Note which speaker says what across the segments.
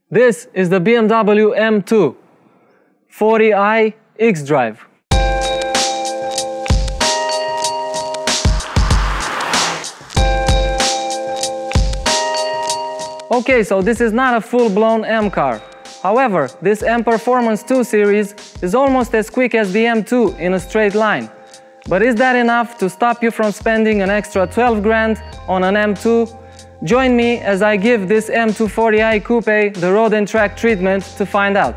Speaker 1: This is the BMW M240i xDrive. Okay, so this is not a full-blown M car. However, this M Performance 2 series is almost as quick as the M2 in a straight line. But is that enough to stop you from spending an extra 12 grand on an M2? Join me as I give this M240i Coupé the road and track treatment to find out.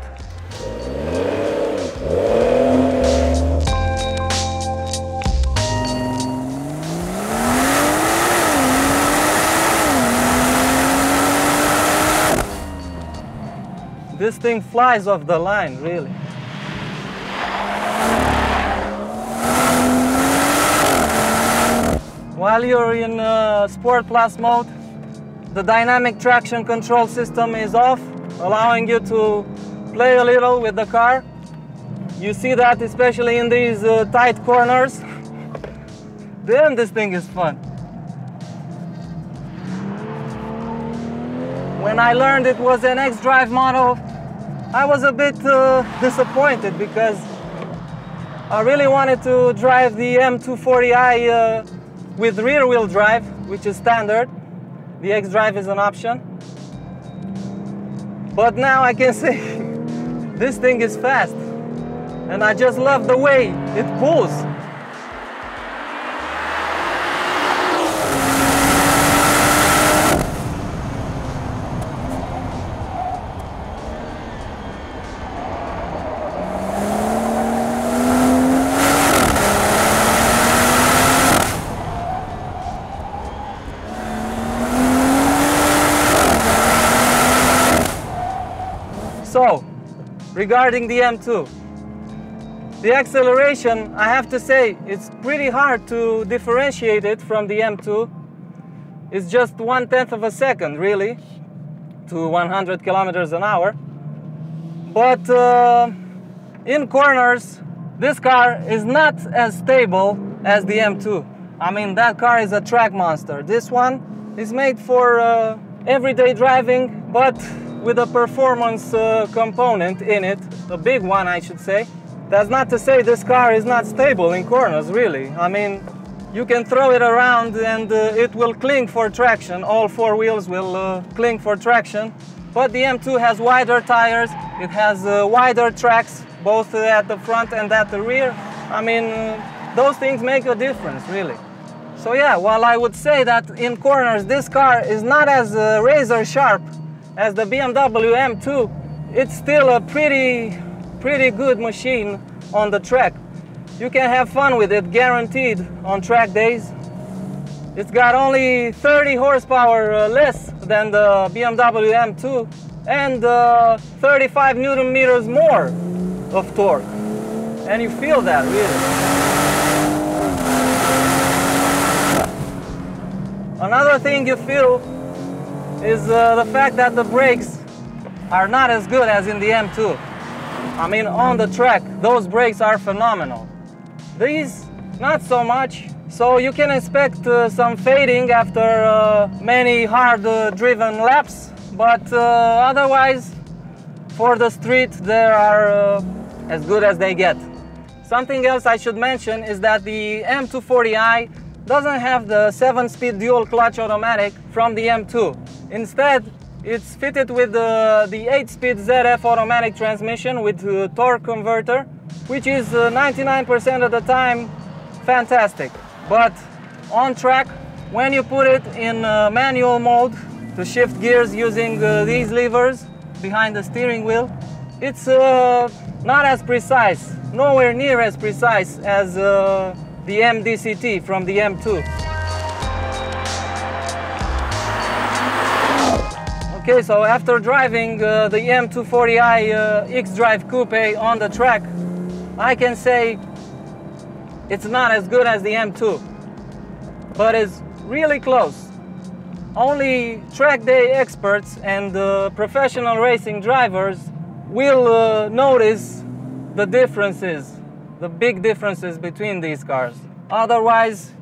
Speaker 1: This thing flies off the line, really. While you're in Sport Plus mode, the dynamic traction control system is off, allowing you to play a little with the car. You see that especially in these tight corners. Damn, this thing is fun. When I learned it was an xDrive model, I was a bit disappointed because I really wanted to drive the M240i with rear-wheel drive, which is standard. The xDrive is an option. But now I can say this thing is fast. And I just love the way it pulls. So, regarding the M2, the acceleration, I have to say, it's pretty hard to differentiate it from the M2. It's just 1/10 of a second, really, to 100 kilometers an hour. But in corners, this car is not as stable as the M2. I mean, that car is a track monster. This one is made for everyday driving, but with a performance component in it, a big one I should say. That's not to say this car is not stable in corners, really. I mean, you can throw it around and it will cling for traction. All four wheels will cling for traction. But the M2 has wider tires, it has wider tracks, both at the front and at the rear. I mean, those things make a difference, really. So yeah, while I would say that in corners this car is not as razor sharp as the BMW M2, it's still a pretty good machine on the track. You can have fun with it, guaranteed, on track days. It's got only 30 horsepower less than the BMW M2 and 35 Newton meters more of torque. And you feel that, really. Another thing you feel is the fact that the brakes are not as good as in the M2. I mean, on the track, those brakes are phenomenal. These, not so much. So you can expect some fading after many hard-driven laps, but otherwise, for the street, they are as good as they get. Something else I should mention is that the M240i doesn't have the 7-speed dual clutch automatic from the M2. Instead, it's fitted with the 8-speed ZF automatic transmission with torque converter, which is 99% of the time fantastic. But on track, when you put it in manual mode to shift gears using these levers behind the steering wheel, it's not as precise, nowhere near as precise as the MDCT from the M2. Okay, so after driving the M240i xDrive Coupé on the track, I can say it's not as good as the M2, but it's really close. Only track day experts and professional racing drivers will notice the differences, the big differences between these cars. Otherwise,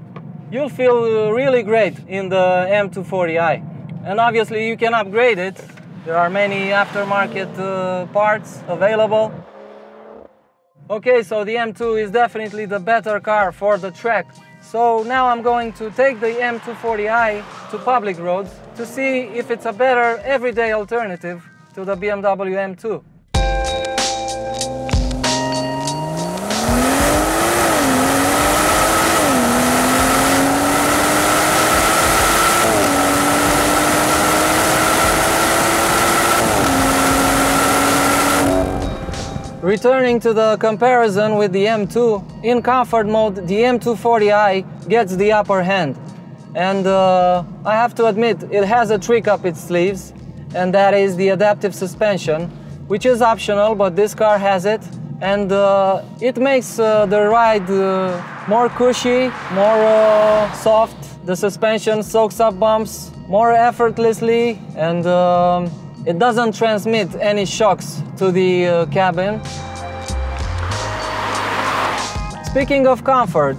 Speaker 1: you'll feel really great in the M240i. And obviously you can upgrade it There are many aftermarket parts available. Okay, so the M2 is definitely the better car for the track. So now I'm going to take the M240i to public roads to see if it's a better everyday alternative to the BMW M2. Returning to the comparison with the M2, in comfort mode the M240i gets the upper hand. And I have to admit, it has a trick up its sleeves, and that is the adaptive suspension, which is optional, but this car has it. And it makes the ride more cushy, more soft. The suspension soaks up bumps more effortlessly, and it doesn't transmit any shocks to the cabin. Speaking of comfort,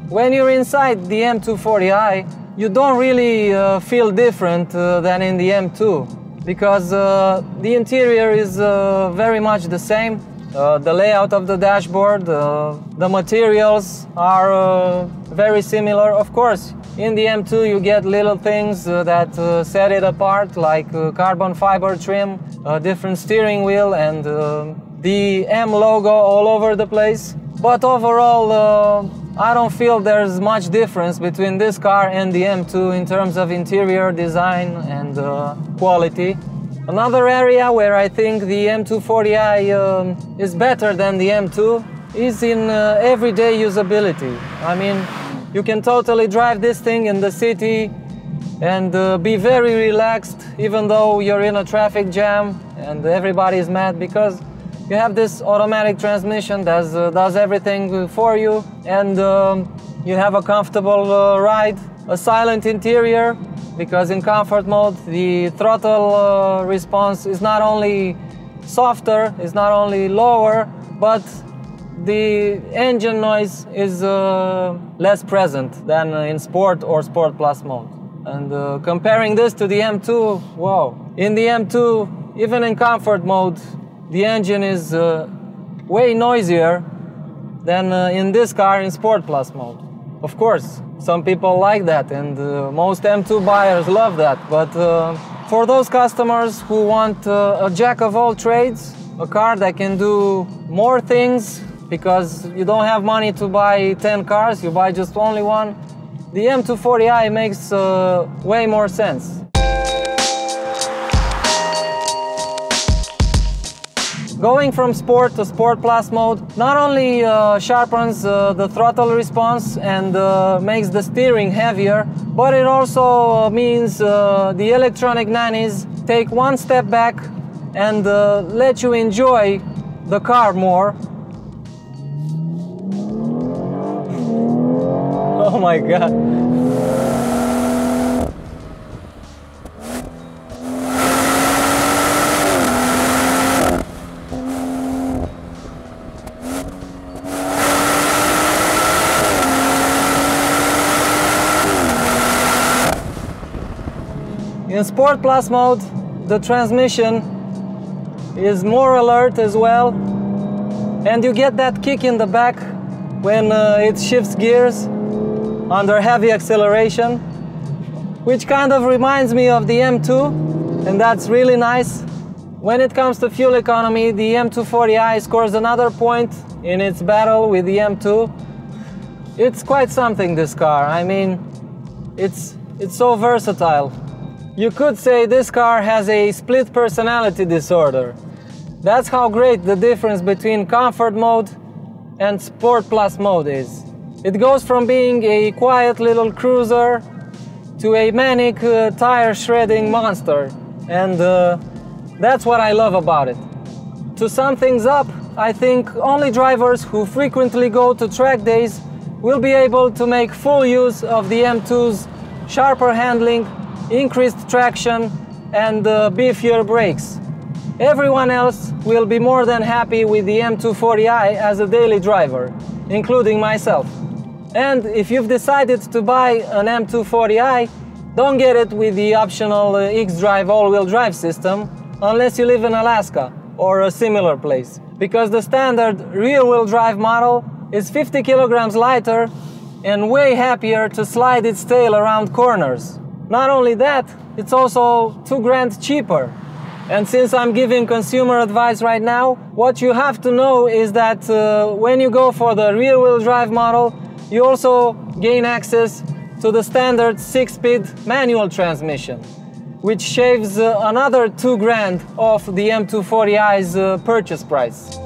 Speaker 1: when you're inside the M240i, you don't really feel different than in the M2, because the interior is very much the same. The layout of the dashboard, the materials are very similar. Of course, in the M2 you get little things that set it apart, like carbon fiber trim, a different steering wheel, and the M logo all over the place. But overall, I don't feel there's much difference between this car and the M2 in terms of interior design and quality. Another area where I think the M240i is better than the M2 is in everyday usability. I mean, you can totally drive this thing in the city and be very relaxed, even though you're in a traffic jam and everybody's mad, because you have this automatic transmission that does everything for you, and you have a comfortable ride, a silent interior, because in comfort mode the throttle response is not only softer, is not only lower, but the engine noise is less present than in Sport or Sport Plus mode. And comparing this to the M2, wow. In the M2, even in comfort mode, the engine is way noisier than in this car in Sport Plus mode. Of course, some people like that, and most M2 buyers love that. But for those customers who want a jack of all trades, a car that can do more things, because you don't have money to buy 10 cars, you buy just only one, the M240i makes way more sense. Going from Sport to Sport Plus mode not only sharpens the throttle response and makes the steering heavier, but it also means the electronic nannies take one step back and let you enjoy the car more. Oh my God. In Sport Plus mode, the transmission is more alert as well, and you get that kick in the back when it shifts gears under heavy acceleration, which kind of reminds me of the M2, and that's really nice. When it comes to fuel economy, the M240i scores another point in its battle with the M2. It's quite something, this car. I mean, it's so versatile. You could say this car has a split personality disorder. That's how great the difference between comfort mode and Sport Plus mode is. It goes from being a quiet little cruiser to a manic tire shredding monster, and that's what I love about it. To sum things up, I think only drivers who frequently go to track days will be able to make full use of the M2's sharper handling, increased traction, and beefier brakes. Everyone else will be more than happy with the M240i as a daily driver, including myself. And if you've decided to buy an M240i, don't get it with the optional xDrive all-wheel drive system, unless you live in Alaska or a similar place, because the standard rear-wheel drive model is 50 kilograms lighter and way happier to slide its tail around corners. Not only that, it's also $2,000 cheaper. And since I'm giving consumer advice right now, what you have to know is that when you go for the rear-wheel drive model, you also gain access to the standard 6-speed manual transmission, which shaves another $2,000 off the M240i's purchase price.